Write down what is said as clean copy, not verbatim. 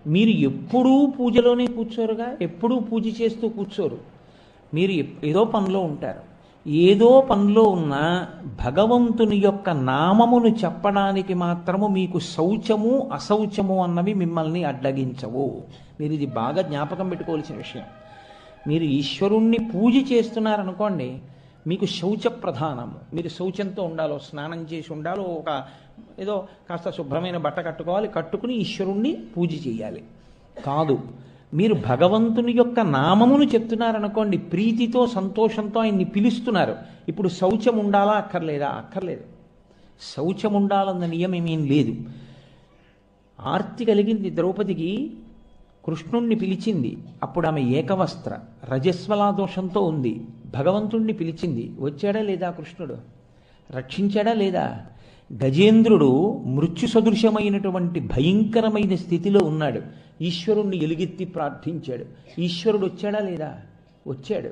మీరు ఎప్పుడూ పూజలోనే కూర్చోరుగా, ఎప్పుడూ పూజ చేస్తూ కూర్చోరు. మీరు ఏదో పనిలో ఉంటారు. ఏదో పనిలో ఉన్న భగవంతుని యొక్క నామమును చెప్పడానికి మాత్రము మీకు శౌచము అశౌచము అన్నవి మిమ్మల్ని అడ్డగించవు. మీరు ఇది బాగా జ్ఞాపకం పెట్టుకోవాల్సిన విషయం. మీరు ఈశ్వరుణ్ణి పూజ చేస్తున్నారనుకోండి, మీకు శౌచ ప్రధానము. మీరు శౌచంతో ఉండాలో, స్నానం చేసి ఉండాలో, ఒక ఏదో కాస్త శుభ్రమైన బట్ట కట్టుకోవాలి, కట్టుకుని ఈశ్వరుణ్ణి పూజ చేయాలి. కాదు, మీరు భగవంతుని యొక్క నామమును చెప్తున్నారనుకోండి, ప్రీతితో సంతోషంతో ఆయన్ని పిలుస్తున్నారు. ఇప్పుడు శౌచం ఉండాలా అక్కర్లేదా? అక్కర్లేదు. శౌచం ఉండాలన్న నియమం ఏమీ లేదు. ఆర్తి కలిగింది ద్రౌపదికి, కృష్ణుణ్ణి పిలిచింది. అప్పుడు ఆమె ఏకవస్త్ర రజస్వలా దోషంతో ఉంది. భగవంతుణ్ణి పిలిచింది. వచ్చాడా లేదా కృష్ణుడు? రక్షించాడా లేదా? గజేంద్రుడు మృత్యు సదృశమైనటువంటి భయంకరమైన స్థితిలో ఉన్నాడు. ఈశ్వరుణ్ణి ఎలుగెత్తి ప్రార్థించాడు. ఈశ్వరుడు వచ్చాడా లేదా? వచ్చాడు.